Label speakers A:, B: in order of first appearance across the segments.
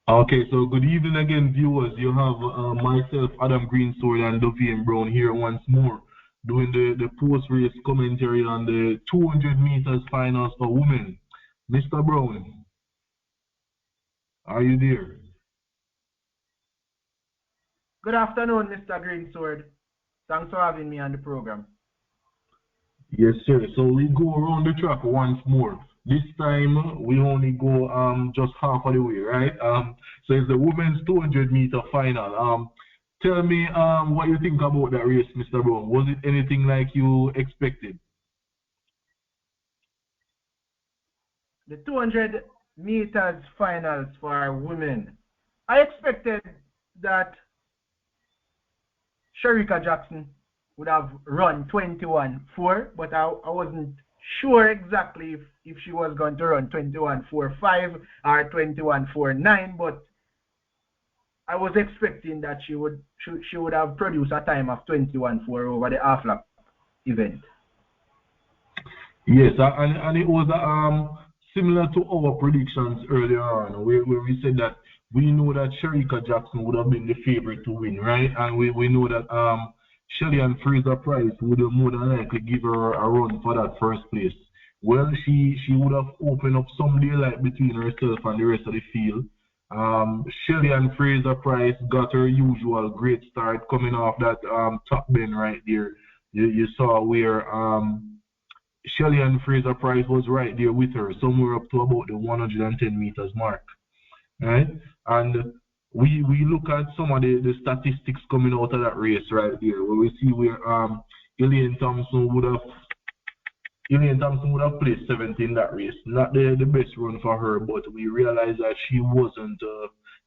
A: Okay, so good evening again, viewers. You have myself, Adam Greensword, and Dovine Brown here once more, doing the post-race commentary on the 200 meters finals for women. Mr. Brown, are you there?
B: Good afternoon, Mr. Greensword. Thanks for having me on the program.
A: Yes, sir. So we go around the track once more. This time we only go just half of the way, right? So it's the women's 200-meter final. Tell me what you think about that race, Mr. Brown. Was it anything like you expected?
B: The 200 meters finals for women. I expected that Shericka Jackson would have run 21.4, but I wasn't sure exactly if she was going to run 21.45 or 21.49, but I was expecting that she would have produced a time of 21.4 over the half lap event.
A: Yes, and it was similar to our predictions earlier on, where we said that we know that Shericka Jackson would have been the favorite to win, right? And we know that Shelly and Fraser Price would have more than likely give her a run for that first place. Well, she would have opened up some daylight between herself and the rest of the field. Shelly and Fraser Price got her usual great start coming off that top bend right there. You saw where Shelly and Fraser Price was right there with her, somewhere up to about the 110 meters mark, right? And we look at some of the statistics coming out of that race right there, where we see where Elaine Thompson would have placed 7th in that race. Not the best run for her, but we realized that she wasn't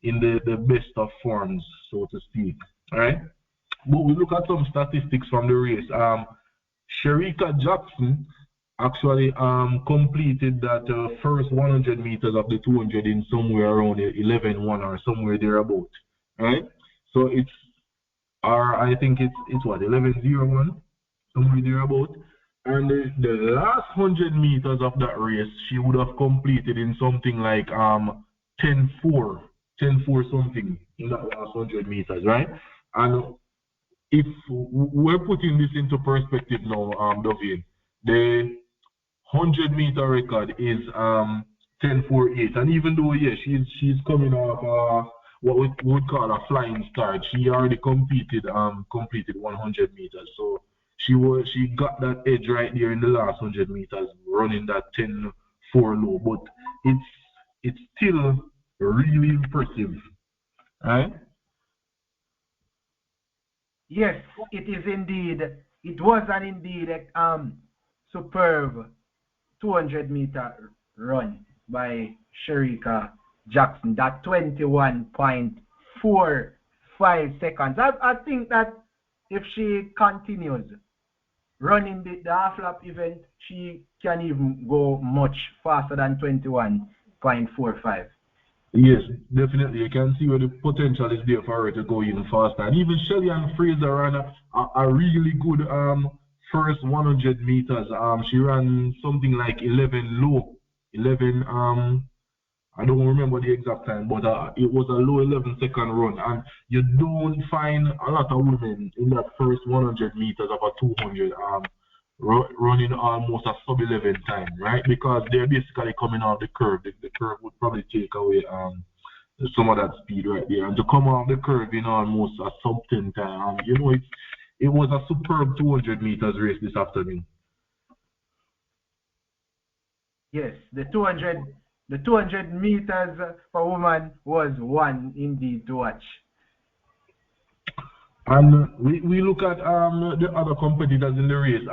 A: in the best of forms, so to speak. All right. But we look at some statistics from the race. Shericka Jackson actually completed that first 100 meters of the 200 in somewhere around 11:1 or somewhere thereabout, right? So it's I think it's what 11:01, somewhere thereabout. And the last 100 meters of that race, she would have completed in something like 10:4, 10:4 something in that last 100 meters, right? And if we're putting this into perspective now, Dovin, the 100-meter record is 10:48, and even though she's coming off what we would call a flying start, she already completed 100 meters, so she got that edge right there in the last 100 meters, running that 10:4 low, but it's still really impressive, right?
B: Yes, it is indeed. It was indeed superb 200-meter run by Shericka Jackson. That 21.45 seconds. I think that if she continues running the half lap event, she can even go much faster than 21.45.
A: Yes, definitely. You can see where the potential is there for her to go even faster. And even Shelly and Fraser ran a really good first 100 meters. She ran something like 11 low, 11 I don't remember the exact time, but it was a low 11-second run. And you don't find a lot of women in that first 100 meters of a 200 running almost a sub 11 time, right? Because they're basically coming off the curve. The curve would probably take away some of that speed right there. And to come off the curve in almost a sub 10 time, it was a superb 200 meters race this afternoon.
B: Yes, the 200 meters for women was one indeed to watch.
A: And we look at the other competitors in the race.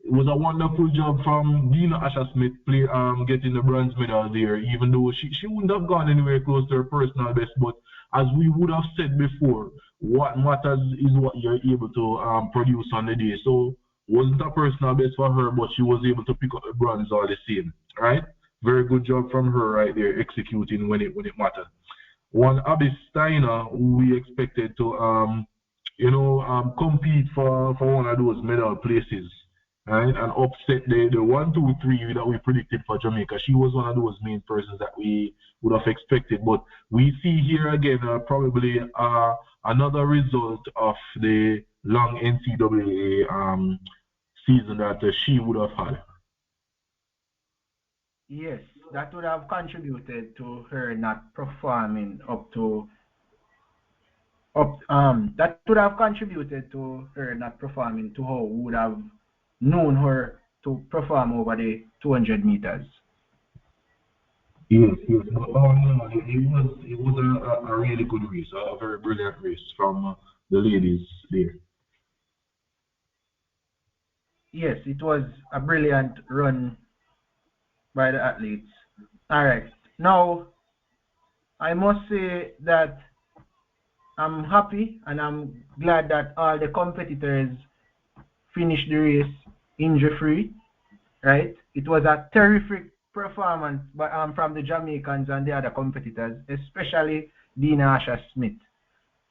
A: It was a wonderful job from Dina Asher-Smith getting the bronze medal there, even though she wouldn't have gone anywhere close to her personal best. But as we would have said before, what matters is what you're able to produce on the day. So wasn't a personal best for her, but she was able to pick up the bronze all the same, right? Very good job from her right there, executing when it mattered. One Abby Steiner, who we expected to compete for one of those medal places. right, and upset the 1, 2, 3 that we predicted for Jamaica. She was one of those main persons that we would have expected. But we see here again probably another result of the long NCAA season that she would have had.
B: Yes, that would have contributed to her not performing that would have contributed to her not performing to how we would have known her to perform over the 200 meters.
A: Yes, yes. But no, it was a really good race, a very brilliant race from the ladies there.
B: Yes, it was a brilliant run by the athletes. All right. Now, I must say that I'm happy and I'm glad that all the competitors finished the race injury free, right? It was a terrific performance from the Jamaicans and the other competitors, especially Dina Asha Smith.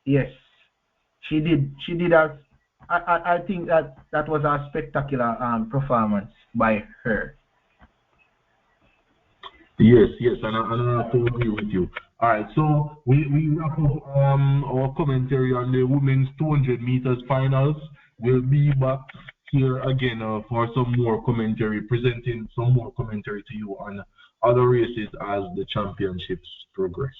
B: Yes, she did. She did a. I think that was a spectacular performance by her.
A: Yes, yes, and I have to agree with you. All right, so we wrap up our commentary on the women's 200 meters finals. We'll be back here again for some more commentary, presenting some more commentary to you on other races as the championships progress.